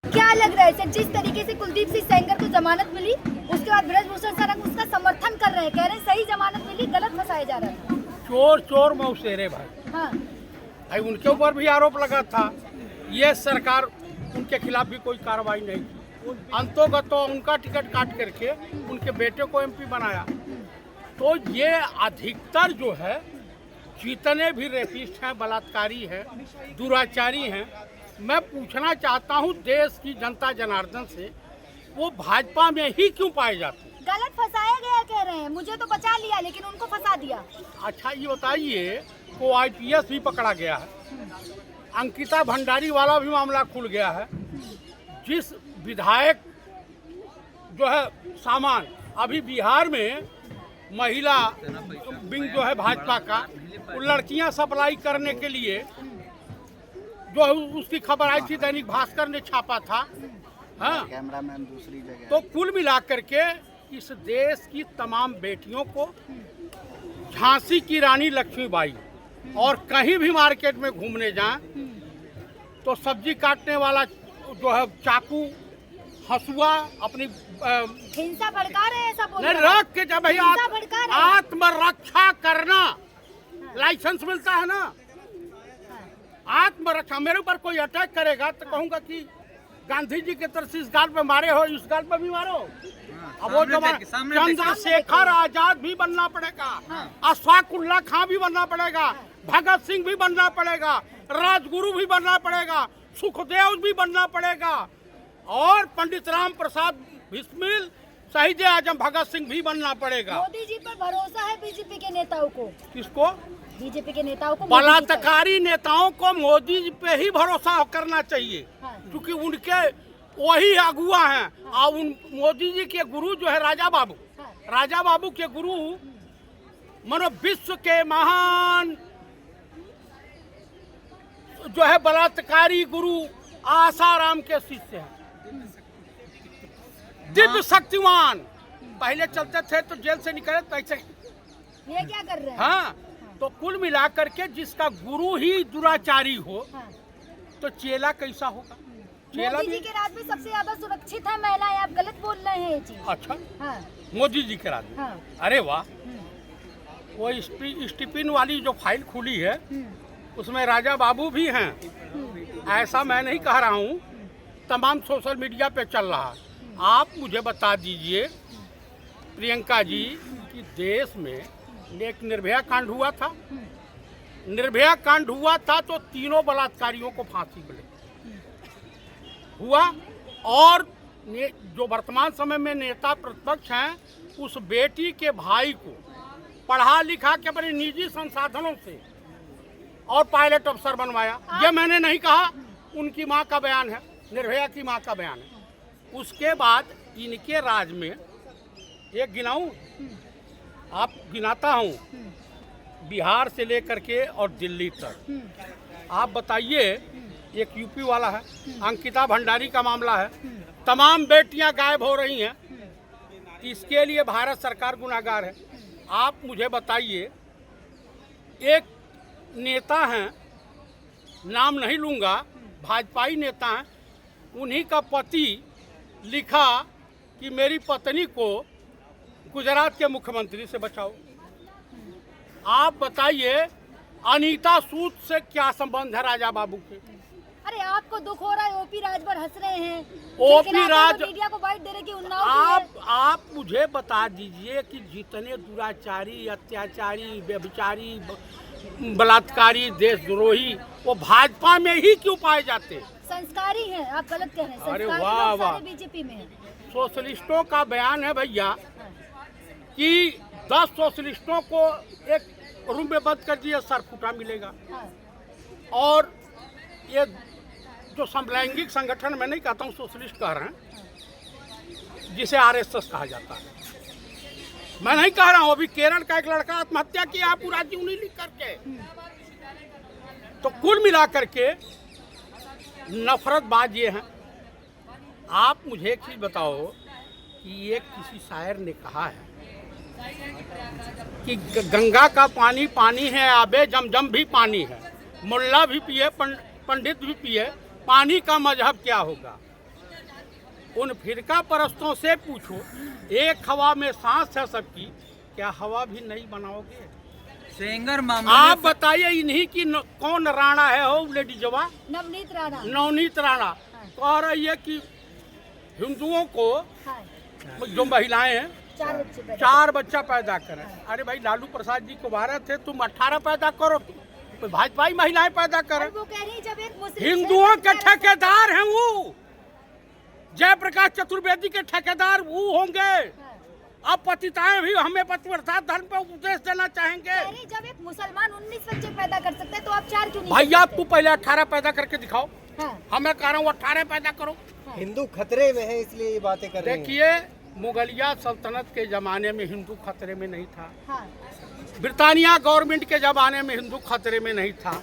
क्या लग रहा है सर, जिस तरीके से कुलदीप सिंह सेंगर को जमानत मिली, उसके बाद ब्रजभूषण शरण उसका समर्थन कर रहे हैं, कह रहे हैं सही जमानत मिली, गलत फंसाया जा रहा है। चोर चोर मौसेरे भाई। हाँ, उनके ऊपर भी आरोप लगा था। ये सरकार उनके खिलाफ भी कोई कार्रवाई नहीं की। अंतोगतो उनका टिकट काट करके उनके बेटे को एमपी बनाया। तो ये अधिकतर जो है, जितने भी रेपिस्ट हैं, बलात्कारी हैं, दुराचारी हैं, मैं पूछना चाहता हूँ देश की जनता जनार्दन से, वो भाजपा में ही क्यों पाए जाते हैं? गलत फंसाया गया कह रहे हैं, मुझे तो बचा लिया लेकिन उनको फंसा दिया। अच्छा ये बताइए, को आईपीएस भी पकड़ा गया है, अंकिता भंडारी वाला भी मामला खुल गया है। जिस विधायक जो है सामान, अभी बिहार में महिला विंग जो है भाजपा का, वो लड़कियां सप्लाई करने के लिए जो उसकी खबर आई थी, दैनिक भास्कर ने छापा था। हाँ, कैमरामैन दूसरी जगह। तो कुल मिलाकर के इस देश की तमाम बेटियों को झांसी की रानी लक्ष्मीबाई और कहीं भी मार्केट में घूमने जाएं तो सब्जी काटने वाला जो है चाकू, हसुआ, अपनी हिंसा भड़का रहे हैं, ऐसा बोल नहीं रहे हैं। रख के जब भाई हिंसा भड़का रहे हैं। आत्मरक्षा करना लाइसेंस मिलता है ना। आत्मरक्षा, मेरे ऊपर कोई अटैक करेगा तो कहूंगा कि गांधी जी के तरह से इस गाल पे मारे हो, इस गाल पे भी मारो। अब वो चंद्रशेखर आजाद भी बनना पड़ेगा, अशफाकुल्ला खां भी बनना पड़ेगा, भगत सिंह भी बनना पड़ेगा, राजगुरु भी बनना पड़ेगा, सुखदेव भी बनना पड़ेगा, और पंडित राम प्रसाद बिस्मिल, शहीद आजम भगत सिंह भी बनना पड़ेगा। मोदी जी पर भरोसा है बीजेपी के नेताओं को? किसको? बीजेपी के नेताओं को। बलात्कारी नेताओं को मोदी जी पे ही भरोसा करना चाहिए, हाँ। क्योंकि उनके वही अगुआ हैं। और उन मोदी जी के गुरु जो है राजा बाबू, हाँ। राजा बाबू के गुरु मानो विश्व के महान जो है बलात्कारी गुरु आसाराम के शिष्य हैं, दिव्य शक्तिमान। पहले चलते थे तो जेल से निकले तो ऐसे, ये क्या कर रहे हैं? हाँ। तो कुल मिलाकर के जिसका गुरु ही दुराचारी हो, हाँ। तो चेला कैसा होगा? चेला मोदी भी जी के राज में सबसे ज्यादा सुरक्षित है महिलाएं, आप गलत बोल रहे हैं ये चीज। अच्छा, हाँ, मोदी जी के राज में। हाँ। अरे वाह, वो स्टीफिन वाली जो फाइल खुली है उसमें राजा बाबू भी हैं, ऐसा मैं नहीं कह रहा हूँ, तमाम सोशल मीडिया पे चल रहा है। आप मुझे बता दीजिए प्रियंका जी कि देश में एक निर्भया कांड हुआ था, निर्भया कांड हुआ था तो तीनों बलात्कारियों को फांसी मिली हुआ, और जो वर्तमान समय में नेता प्रतिपक्ष हैं, उस बेटी के भाई को पढ़ा लिखा के अपने निजी संसाधनों से और पायलट अफसर बनवाया। ये मैंने नहीं कहा, उनकी मां का बयान है, निर्भया की मां का बयान है। उसके बाद इनके राज में एक गिनाऊं, आप गिनाता हूं, बिहार से लेकर के और दिल्ली तक। आप बताइए, एक यूपी वाला है, अंकिता भंडारी का मामला है, तमाम बेटियां गायब हो रही हैं, इसके लिए भारत सरकार गुनाहगार है। आप मुझे बताइए, एक नेता हैं, नाम नहीं लूँगा, भाजपाई नेता हैं, उन्हीं का पति लिखा कि मेरी पत्नी को गुजरात के मुख्यमंत्री से बचाओ। आप बताइए, अनीता सूद से क्या संबंध है राजा बाबू के? अरे आपको दुख हो रहा है, ओपी राज पर हंस रहे हैं, ओपी राज मीडिया को बाइट दे रहे कि उन्नाव आप मुझे बता दीजिए कि जितने दुराचारी, अत्याचारी, व्यभिचारी, बलात्कारी, देशद्रोही, वो भाजपा में ही क्यों पाए जाते? संस्कारी हैं, आप गलत कह रहे हैं। अरे संस्कारी वाह लोग वाह, सारे बीजेपी में हैं। सोशलिस्टों का बयान है भैया कि 10 सोशलिस्टों को एक रूम में बंद कर दिया, सरफुटा मिलेगा। हाँ। और ये जो समलैंगिक संगठन, मैं नहीं कहता हूँ सोशलिस्ट कह रहे हैं, जिसे आरएसएस कहा जाता है, मैं नहीं कह रहा हूँ। अभी केरल का एक लड़का आत्महत्या किया, पूरा जीवन लिख करके। तो कुल मिलाकर के नफरतबाज ये हैं। आप मुझे एक चीज बताओ कि ये किसी शायर ने कहा है कि गंगा का पानी पानी है, आबे जमजम भी पानी है, मुल्ला भी पिए, पंडित भी पिए, पानी का मजहब क्या होगा? उन फिरका परस्तों से पूछो, एक हवा में सांस है सबकी, क्या हवा भी नहीं बनाओगे? सेंगर मामले आप बताइए, इन्हीं की कौन राणा है हो लेडी जवा? नवनीत राणा। नवनीत राणा कह रही है कि हिंदुओं को हाँ। जो महिलाएं हैं 4 बच्चा पैदा करें। अरे भाई, लालू प्रसाद जी को 12 थे, तुम 18 पैदा करो, तो भाजपाई महिलाएं पैदा करें। वो कह रही जब एक मुस्लिम हिंदुओं के ठेकेदार हैं वो, जयप्रकाश चतुर्वेदी के ठेकेदार वो होंगे। अब पतिताएं भी हमें पतिव्रता धर्म पे उपदेश देना चाहेंगे। जब एक मुसलमान 19 बच्चे पैदा कर सकते हैं तो आप 4 क्यों नहीं? भैया, तू पहले 18 पैदा करके दिखाओ। हाँ। हमें कह रहा हूँ 18 पैदा करो। हाँ। हिंदू खतरे में है, इसलिए ये बातें कर रहे हैं। देखिए, मुगलिया सल्तनत के जमाने में हिंदू खतरे में नहीं था। हाँ। ब्रिटानिया गवर्नमेंट के जमाने में हिंदू खतरे में नहीं था।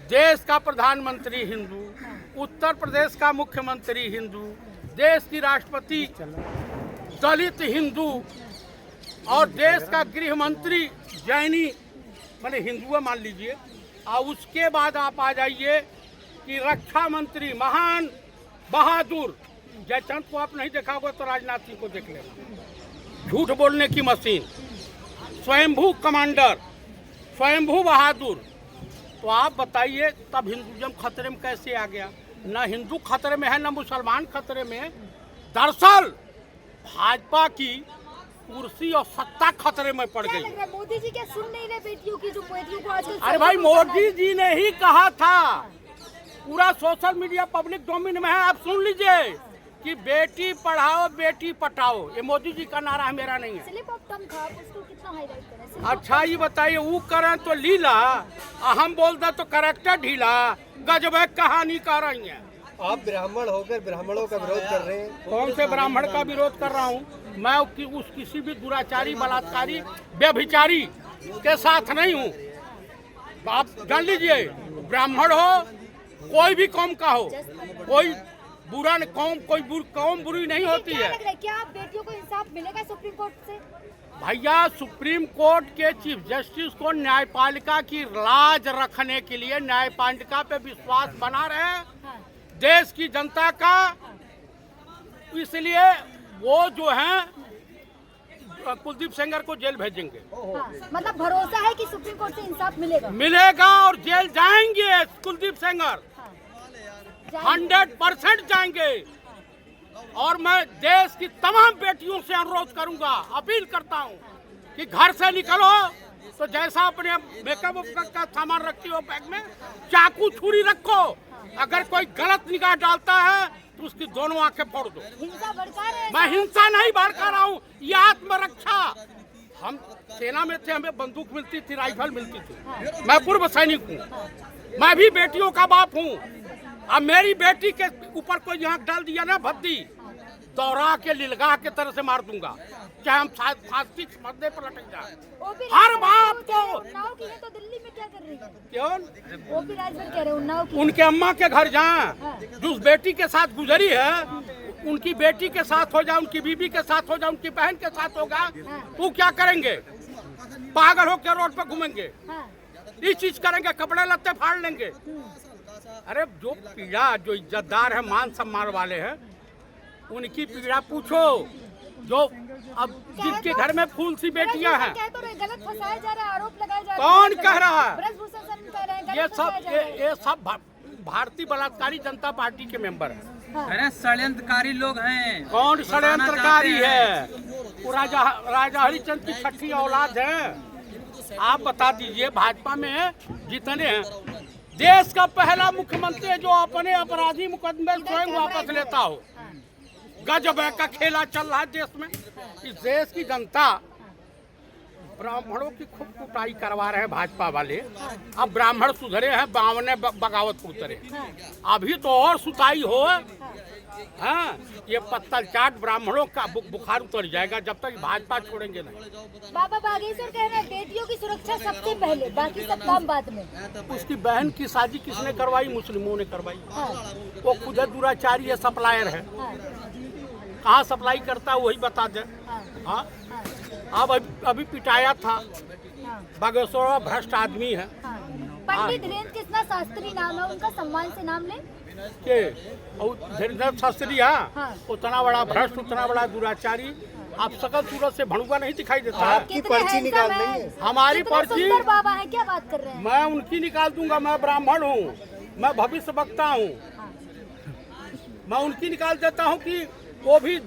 देश का प्रधानमंत्री हिंदू, उत्तर प्रदेश का मुख्यमंत्री हिंदू, देश की राष्ट्रपति दलित हिंदू और देश का गृह मंत्री जैनी मैंने हिंदू मान लीजिए। और उसके बाद आप आ जाइए कि रक्षा मंत्री महान बहादुर जयचंद को आप नहीं देखा होगा तो राजनाथ सिंह को देख लेना। झूठ बोलने की मशीन, स्वयंभू कमांडर, स्वयंभू बहादुर। तो आप बताइए, तब हिंदुज़म खतरे में कैसे आ गया? न हिंदू खतरे में है, न मुसलमान खतरे में है। दरअसल भाजपा की कुर्सी और सत्ता खतरे में पड़ क्या गई। लग रहा है मोदी जी क्या सुन नहीं रहे बेटियों की, जो बेटियों को आजकल? अरे भाई, मोदी जी ने ही कहा था, पूरा सोशल मीडिया पब्लिक डोमेन में है, आप सुन लीजिए कि बेटी पढ़ाओ बेटी पटाओ। ये मोदी जी का नारा है, मेरा नहीं है। स्लिप ऑफ टंग था, आप उसको कितना हाईलाइट करें? अच्छा ये बताइए, वो करें तो लीला, हम बोल दे तो करेक्टर ढीला, गजब कहानी कह रही है। आप ब्राह्मण होकर ब्राह्मणों का विरोध कर रहे हैं। कौन से ब्राह्मण का विरोध कर रहा हूँ? मैं उस किसी भी दुराचारी, बलात्कारी, व्यभिचारी के साथ नहीं हूँ। आप जान लीजिए, ब्राह्मण हो, कोई भी कौम का हो, कोई बुरा कौम, कौम बुरी नहीं होती क्या है। लग रहा है, क्या आप बेटियों को इंसाफ मिलेगा सुप्रीम कोर्ट से? भैया, सुप्रीम कोर्ट के चीफ जस्टिस को न्यायपालिका की लाज रखने के लिए न्यायपालिका पे विश्वास बना रहे, हाँ। देश की जनता का, इसलिए वो जो हैं कुलदीप सेंगर को जेल भेजेंगे। हाँ। मतलब भरोसा है कि सुप्रीम कोर्ट से इंसाफ मिलेगा? मिलेगा और जेल जाएंगे कुलदीप सेंगर, हाँ। 100% जाएंगे। और मैं देश की तमाम बेटियों से अनुरोध करूंगा, अपील करता हूं कि घर से निकलो तो जैसा अपने मेकअप का सामान रखती हो बैग में, चाकू छुरी रखो। अगर कोई गलत निगाह डालता है तो उसकी दोनों आंखें फोड़ दो। हिंसा भड़का रहे हैं? मैं हिंसा नहीं भड़का रहा हूँ, ये आत्मरक्षा। हम सेना में थे, हमें बंदूक मिलती थी, राइफल मिलती थी। मैं पूर्व सैनिक हूँ, मैं भी बेटियों का बाप हूँ। अब मेरी बेटी के ऊपर कोई यहाँ डाल दिया ना भद्दी, दौरा के लिलगाह के तरह से मार दूंगा, चाहे हम फांसी मरने पर लटक जाए। हर बाप को। उन्नाव की है तो दिल्ली में क्या कर रही है? क्यों? ओपी राजभर कह रहे हैं उन्नाव की। उनके अम्मा के घर जाए, जो उस बेटी के साथ गुजरी है, उनकी बेटी के साथ हो जाए, उनकी बीबी के साथ हो जाए, उनकी बहन के साथ होगा, वो क्या करेंगे? पागल होकर रोड पर घूमेंगे, हाँ। ये चीज करेंगे, कपड़े लत्ते फाड़ लेंगे। अरे जो पीड़ा, जो इज्जतदार है, मान सम्मान वाले हैं, उनकी पीड़ा पूछो। जो अब जिनके घर में फूल सी बेटियां हैं, क्या तो गलत फंसाया जा रहा है, आरोप लगाया जा रहा है। कौन कह रहा है? ब्रजभूषण शरण कह रहे हैं ये गलत फंसाया जा रहा है। ये सब भारतीय बलात्कारी जनता पार्टी के मेंबर हैं। हाँ। अरे षड्यंत्रकारी लोग हैं। कौन षड्यंत्रकारी है? वो राजा हरिचंद की छठी औलाद है। आप बता दीजिए, भाजपा में जितने हैं, देश का पहला मुख्यमंत्री है जो अपने अपराधी मुकदमे स्वयं वापस लेता हो। गजब का खेला चल रहा है देश में। इस देश की जनता ब्राह्मणों की खूब कुटाई करवा रहे हैं भाजपा वाले। अब ब्राह्मण सुधरे हैं, बावने बगावत को उतरे। अभी तो और सुताई हो। हाँ, ये पत्तल चाट ब्राह्मणों का बुखार उतर जाएगा जब तक भाजपा छोड़ेंगे नहीं। बाबा बागेश्वर कह रहे हैं बेटियों की सुरक्षा सबसे पहले, बाकी सब काम बाद में। उसकी बहन की शादी किसने करवाई? मुस्लिमों ने करवाई। हाँ। वो खुद दुराचारी है, सप्लायर है। हाँ। कहाँ सप्लाई करता है वही बता दे। हाँ। हाँ, अब अभी पिटाया था। हाँ। बागेश्वर भ्रष्ट आदमी है। हाँ। पंडित धीरेन्द्र कृष्णा शास्त्री नाम है उनका, सम्मान से नाम ले। के और धीरेन्द्र शास्त्री हाँ। उतना बड़ा भ्रष्ट, उतना बड़ा दुराचारी, आप सकल सूरत से भड़ुआ नहीं दिखाई देता है। आपकी पर्ची निकाल देंगे। हमारी कितने पर्ची सुंदर बाबा है, क्या बात कर रहे हैं? मैं उनकी निकाल दूंगा। मैं ब्राह्मण हूँ, मैं भविष्य वक्ता हूँ, मैं उनकी निकाल देता हूँ कि वो भी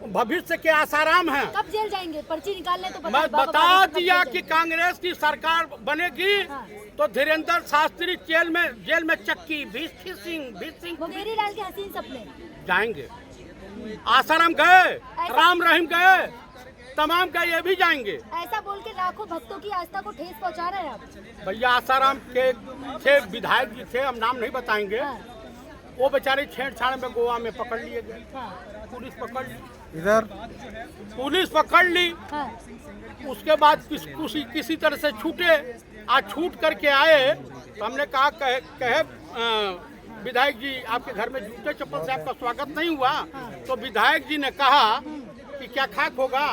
भविष्य के आसाराम हैं। कब जेल जाएंगे? पर्ची निकालने तो मैं बाबा बता बागेश्वर कब दिया जेल कि कांग्रेस की सरकार बनेगी हाँ। तो धीरेन्द्र शास्त्री जेल में चक्की भीसिंग मुंगेरी लाल के हसीन सपने। जाएंगे। आसाराम गए, राम रहीम गए, तमाम गए, ये भी जाएंगे। ऐसा बोल के लाखों भक्तों की आस्था को ठेस पहुंचा रहे हैं आप। भैया आसाराम के थे विधायक जी थे, हम नाम नहीं बताएंगे। हाँ, वो बेचारे छेड़छाड़ में गोवा में पकड़ लिए गए, हाँ, पुलिस पकड़ ली, इधर पुलिस पकड़ ली। हाँ, उसके बाद किसी तरह से छूटे। आज छूट करके आए तो हमने कहा कहे विधायक जी आपके घर में जूते चप्पल से आपका स्वागत नहीं हुआ। तो विधायक जी ने कहा कि क्या खाक होगा,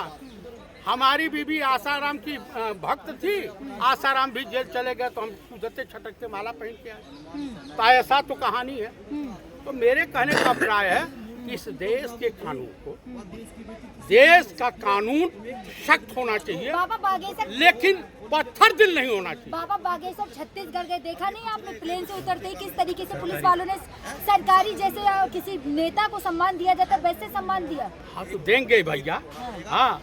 हमारी बीबी आसाराम की भक्त थी, आसाराम भी जेल चले गए तो हम सुधरते छटकते माला पहन के आए। तो ऐसा तो कहानी है। तो मेरे कहने का अभिप्राय है कि इस देश के कानून को, देश का कानून सख्त होना चाहिए, बाबा बागेश्वर, लेकिन पत्थर दिल नहीं होना चाहिए। बाबा बागेश्वर छत्तीसगढ़ गए, देखा नहीं आपने प्लेन से उतरते ही किस तरीके से पुलिस वालों ने सरकारी जैसे किसी नेता को सम्मान दिया जाता वैसे सम्मान दिया। हाँ तो देंगे भैया। हाँ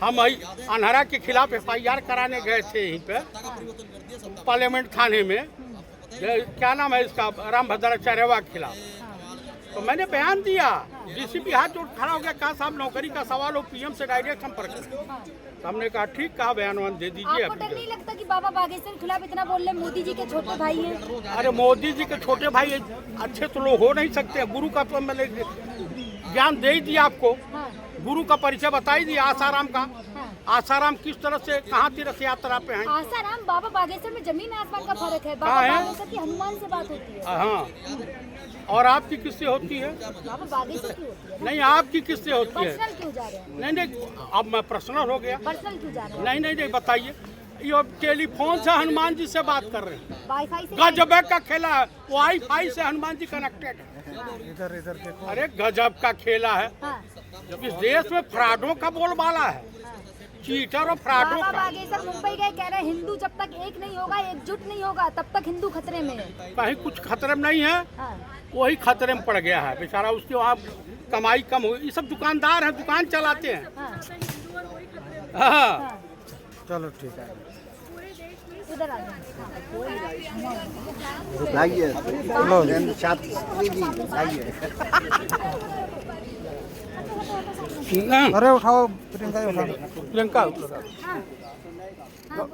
हम अनहरा के खिलाफ FIR कराने गए थे यहीं पे पार्लियामेंट थाने में, क्या नाम है इसका, राम भद्राचार्यवा के खिलाफ। तो मैंने बयान दिया, DCP हाथ जोड़ खड़ा हो गया, कहा साहब नौकरी का सवाल हो, PM से डायरेक्ट संपर्क करें। तो हमने कहा ठीक, कहा बयान दे दीजिए। आपको डर नहीं लगता कि बाबा बागेश्वर के खिलाफ इतना बोल रहे? मोदी जी के छोटे भाई हैं। अरे मोदी जी के छोटे भाई अच्छे तो लोग हो नहीं सकते। गुरु का तो मैंने ज्ञान दे ही दिया आपको, हाँ, गुरु का परिचय बता ही दिया आसाराम का। हाँ। आसाराम किस तरह से कहाँ तीर्थ यात्रा पे हैं। आसाराम बाबा बागेश्वर में जमीन आसमान का फर्क है। बाबा हाँ है। बागेश्वर की हनुमान से बात होती है, हाँ, और आपकी किससे होती है? बाबा बागेश्वर की होती है। नहीं, आपकी किससे होती है? पर्सनल क्यों जा रहे हैं? नहीं, अब मैं पर्सनल हो गया। पर्सनल क्यों जा रहे हैं? नहीं, बताइए। ये टेलीफोन से हनुमान जी से बात कर रहे हैं। वाईफाई से? गजब का खेला है, वाईफाई से हनुमान जी कनेक्टेड है। इधर देखो। अरे गजब का खेला है। हाँ, इस देश में फ्रॉडों का बोलबाला है, चीटर और फ्रॉडों बाबा का। बागेश्वर मुंबई गए, कह रहे हैं हिंदू जब तक एक नहीं होगा, एकजुट नहीं होगा, तब तक हिंदू खतरे में है। कहीं कुछ खतरे में नहीं है, हाँ, वही खतरे में पड़ गया है बेचारा। उसकी वहाँ कमाई कम हुई। ये सब दुकानदार हैं, दुकान चलाते हैं। हाँ, हाँ, हाँ, चलो ठीक है। उधर आ जाओ। लाइए, चलो शास्त्री जी लाइए। हाँ। अरे उठाओ, प्रियंका उठाओ। प्रियंका हाँ, हाँ।